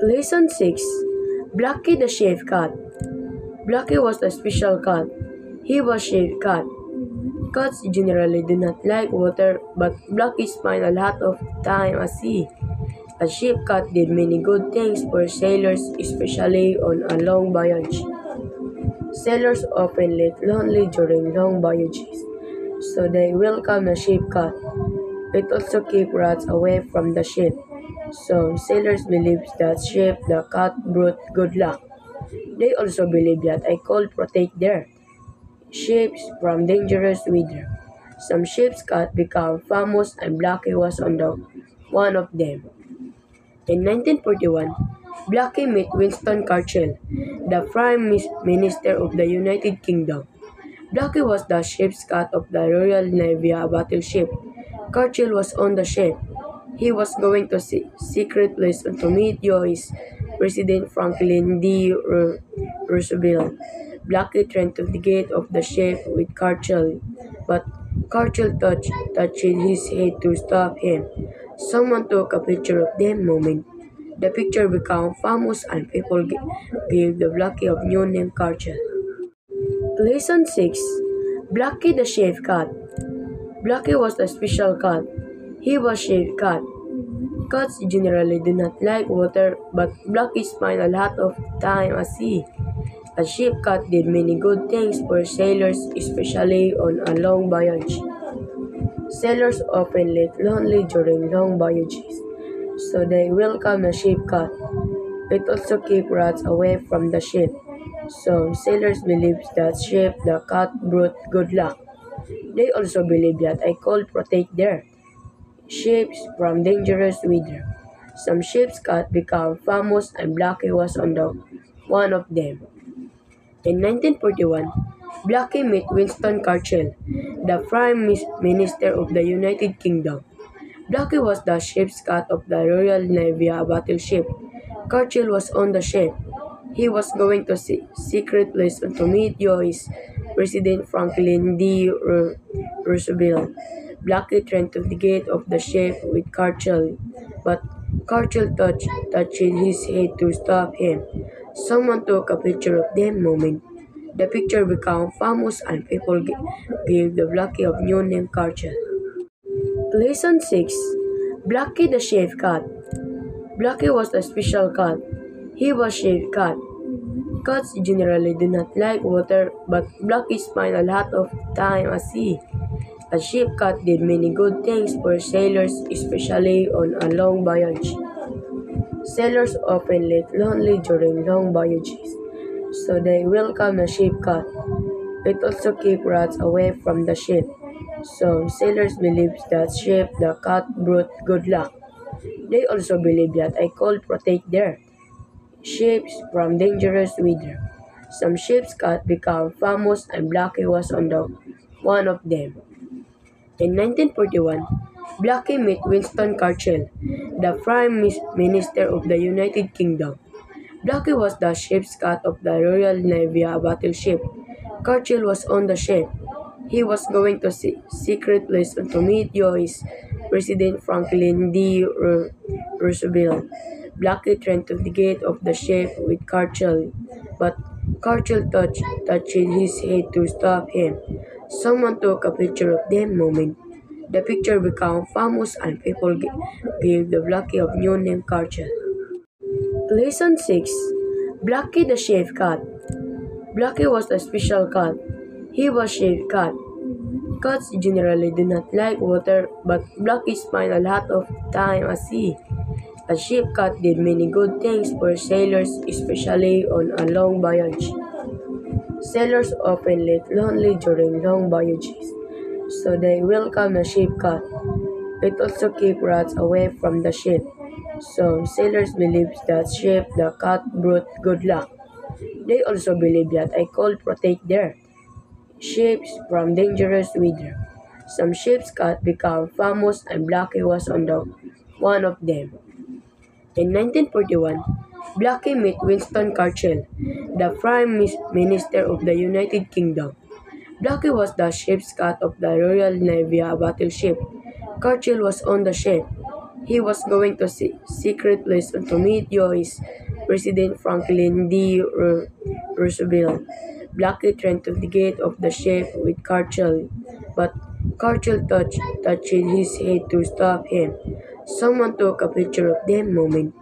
Lesson 6. Blackie the Shave Cat. Blackie was a special cat. He was a shaved cat. Cats generally do not like water, but Blackie spent a lot of time at sea. A ship cat did many good things for sailors, especially on a long voyage. Sailors often live lonely during long voyages, so they welcome a ship cat. It also keeps rats away from the ship. Some sailors believe that ship the cat brought good luck. They also believe that a cold protect their ships from dangerous weather. Some ships cat become famous and Blackie was one of them. In 1941, Blackie met Winston Churchill, the Prime Minister of the United Kingdom. Blackie was the ship's cat of the Royal Navy battleship. Churchill was on the ship. He was going to secret place to meet U.S. President Franklin D. Roosevelt. Blackie turned to the gate of the ship with Churchill, but Churchill touched his head to stop him. Someone took a picture of them moment. The picture became famous and people gave the Blackie a new name Churchill. Lesson 6. Blackie the Shave Cat. Blackie was a special cat. He was a shaved cat. Cats generally do not like water, but Blackie spent a lot of time at sea. A ship cat did many good things for sailors, especially on a long voyage. Sailors often live lonely during long voyages, so they welcome a ship cat. It also keeps rats away from the ship. Some sailors believe that ship the cat brought good luck. They also believe that a cold protect their ships from dangerous weather. Some ships cat become famous and Blackie was one of them. In 1941, Blackie met Winston Churchill, the Prime Minister of the United Kingdom. Blackie was the ship's cat of the Royal Navy battleship. Churchill was on the ship. He was going to secret place to meet U.S. President Franklin D. Roosevelt. Blackie turned to the gate of the ship with Churchill, but Churchill touched his head to stop him. Someone took a picture of them moment. The picture became famous and people gave the Blackie a new name Churchill. Lesson 6. Blackie the Shave Cat. Blackie was a special cat. He was a shaved cat. Cats generally do not like water, but Blackie spent a lot of time at sea. A ship cat did many good things for sailors, especially on a long voyage. Sailors often live lonely during long voyages, so they welcome a ship cat. It also keeps rats away from the ship. Some sailors believe that ship the cat brought good luck. They also believe that a cold protect their ships from dangerous weather. Some ships cat become famous and Blackie was one of them. In 1941, Blackie met Winston Churchill, the Prime Minister of the United Kingdom. Blackie was the ship's cat of the Royal Navy battleship. Churchill was on the ship. He was going to secret place to meet U.S. President Franklin D. Roosevelt. Blackie turned to the gate of the ship with Churchill, but Churchill touched his head to stop him. Someone took a picture of them moment. The picture became famous and people gave the Blackie a new name Churchill. Lesson 6. Blackie the Shave Cat. Blackie was a special cat. He was a shaved cat. Cats generally do not like water, but Blackie spent a lot of time at sea. A ship cat did many good things for sailors, especially on a long voyage. Sailors often live lonely during long voyages, so they welcome a ship cat. It also keeps rats away from the ship. Some sailors believe that ship the cat brought good luck. They also believe that a cold protect their ships from dangerous weather. Some ships cat become famous and Blackie was one of them. In 1941, Blackie met Winston Churchill, the Prime Minister of the United Kingdom. Blackie was the ship's cat of the Royal Navy battleship. Churchill was on the ship. He was going to secret place to meet U.S. President Franklin D. Roosevelt. Blackie ran to the gate of the ship with Carchel, but Carchel touched his head to stop him. Someone took a picture of that moment.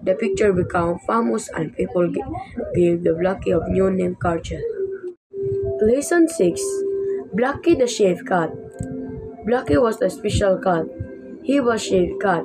The picture became famous and people gave the Blackie a new name Carchel. Lesson 6. Blackie the Shaved Cat. Blackie was a special cat. He was shaved cat.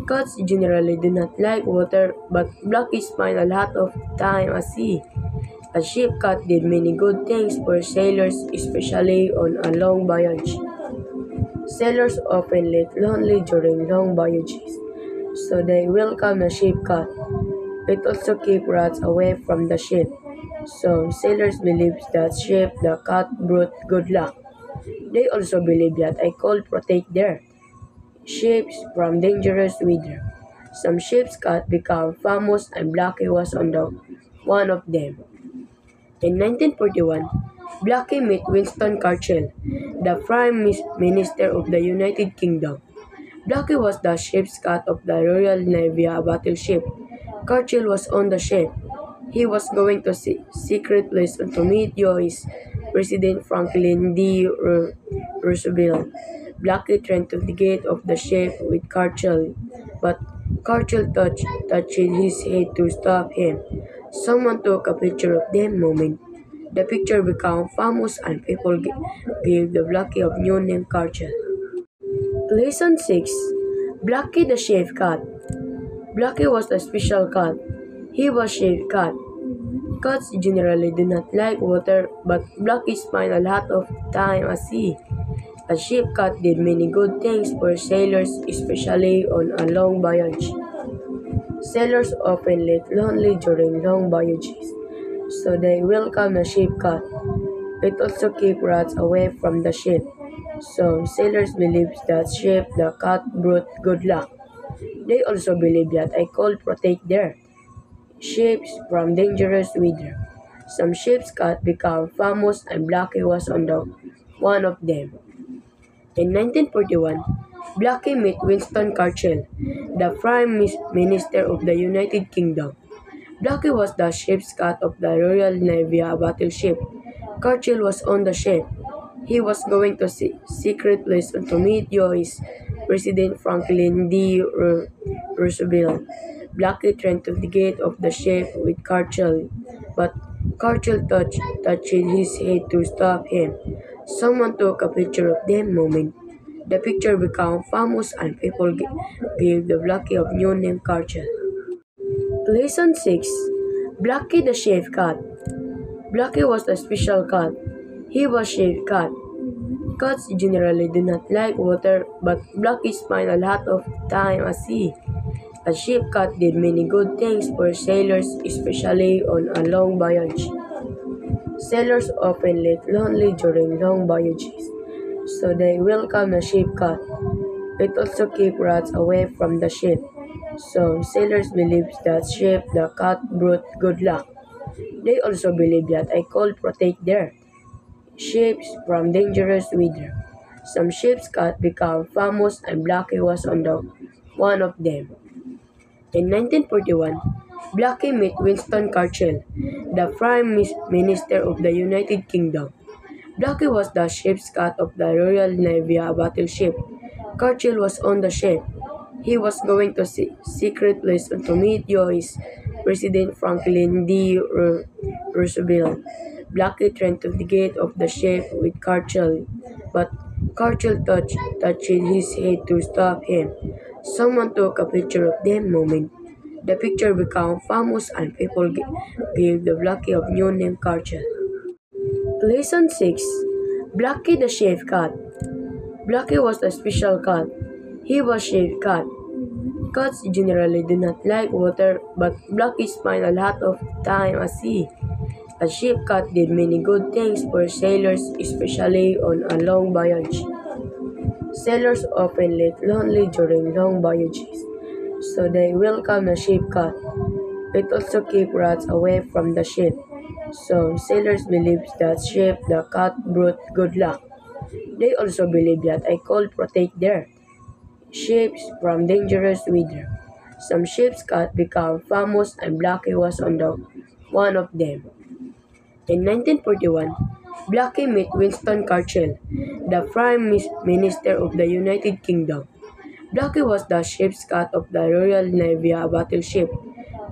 Cats generally do not like water, but Blackie spent a lot of time at sea. A ship cat did many good things for sailors, especially on a long voyage. Sailors often get lonely during long voyages, so they welcome a ship cat. It also keeps rats away from the ship. Some sailors believe that the cat brought good luck. They also believe that a cold protect their ships from dangerous weather. Some ships cat become famous and Blackie was one of them. In 1941, Blackie met Winston Churchill, the Prime Minister of the United Kingdom. Blackie was the ship's cat of the Royal Navy battleship. Churchill was on the ship. He was going to secret place to meet U.S. President Franklin D. Roosevelt. Blackie ran to the gate of the ship with Churchill, but Churchill touched his head to stop him. Someone took a picture of that moment. The picture became famous and people gave the Blackie a new name Churchill. Lesson 6. Blackie the Shaved Cat. Blackie was a special cat. He was shaved cat. Cats generally do not like water, but Blackie spent a lot of time at sea. A ship cat did many good things for sailors, especially on a long voyage. Sailors often get lonely during long voyages, so they welcome a ship cat. It also keeps rats away from the ship. Some sailors believe that the cat brought good luck. They also believe that a cold protect their ships from dangerous weather. Some ships cat become famous and Blackie was one of them. In 1941, Blackie met Winston Churchill, the Prime Minister of the United Kingdom. Blackie was the ship's cat of the Royal Navy battleship. Churchill was on the ship. He was going to secret place to meet U.S. President Franklin D. Roosevelt. Blackie ran to the gate of the ship with Churchill, but Churchill touched his head to stop him. Someone took a picture of that moment. The picture became famous and people gave the Blackie a new name Churchill. Lesson 6. Blackie the Shaved Cat. Blackie was a special cat. He was shaved cat. Cats generally do not like water, but Blackie spent a lot of time at sea. A ship cat did many good things for sailors, especially on a long voyage. Sailors often get lonely during long voyages, so they welcome a ship cat. It also keeps rats away from the ship. Some sailors believe that the cat brought good luck. They also believe that a cold protect their ships from dangerous weather. Some ships cat become famous and Blackie was one of them. In 1941, Blackie met Winston Churchill, the Prime Minister of the United Kingdom. Blackie was the ship's cat of the Royal Navy battleship. Churchill was on the ship. He was going to secret place to meet U.S. President Franklin D. Roosevelt. Blackie ran to the gate of the ship with Churchill, but Churchill touched his head to stop him. Someone took a picture of that moment. The picture became famous and people gave the Blackie a new name Churchill. Lesson 6. Blackie the Shaved Cat. Blackie was a special cat. He was shaved cat. Cats generally do not like water, but Blackie spent a lot of time at sea. A ship cat did many good things for sailors, especially on a long voyage. Sailors often get lonely during long voyages, so they welcome a ship cat. It also keeps rats away from the ship. Some sailors believe that the cat brought good luck. They also believe that a cold protect their ships from dangerous weather. Some ships got become famous and Blackie was on the one of them. In 1941, Blackie met Winston Churchill, the Prime Minister of the United Kingdom. Blackie was the ship's cat of the Royal Navy battleship.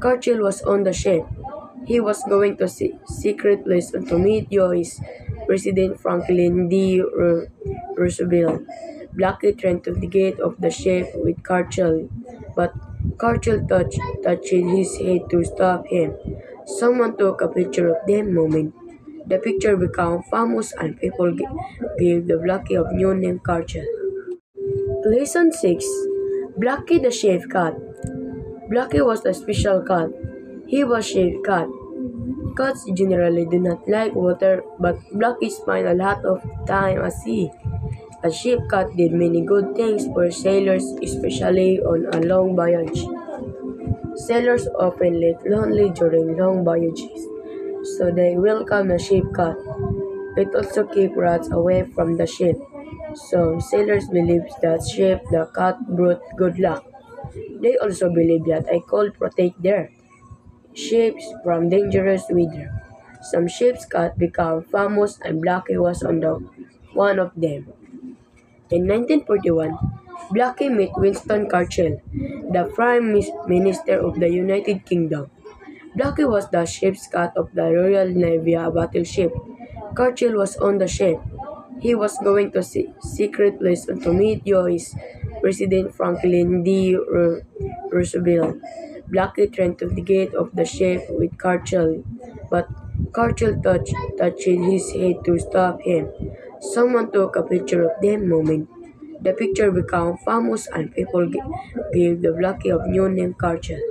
Churchill was on the ship. He was going to secret place to meet U.S. President Franklin D. Roosevelt. Blackie turned to the gate of the ship with Churchill, but Churchill touched his head to stop him. Someone took a picture of them moment. The picture became famous and people gave the Blackie a new name Churchill. Lesson 6. Blackie the Chef Cat. Blackie was a special cat. He was chef cat. Cats generally do not like water, but Blackie spent a lot of time at sea. A ship cat did many good things for sailors, especially on a long voyage. Sailors often get lonely during long voyages, so they welcome a ship cat. It also keeps rats away from the ship. Some sailors believe that the cat brought good luck. They also believe that a cold protect their ships from dangerous weather. Some ships got become famous and Blackie was on the one of them. In 1941, Blackie met Winston Churchill, the Prime Minister of the United Kingdom. Blackie was the ship's cat of the Royal Navy battleship. Churchill was on the ship. He was going to secret place to meet U.S. President Franklin D. Roosevelt. Blackie turned to the gate of the ship with Churchill, but Churchill touched his head to stop him. Someone took a picture of them moment. The picture became famous and people gave the Blackie a new name Churchill.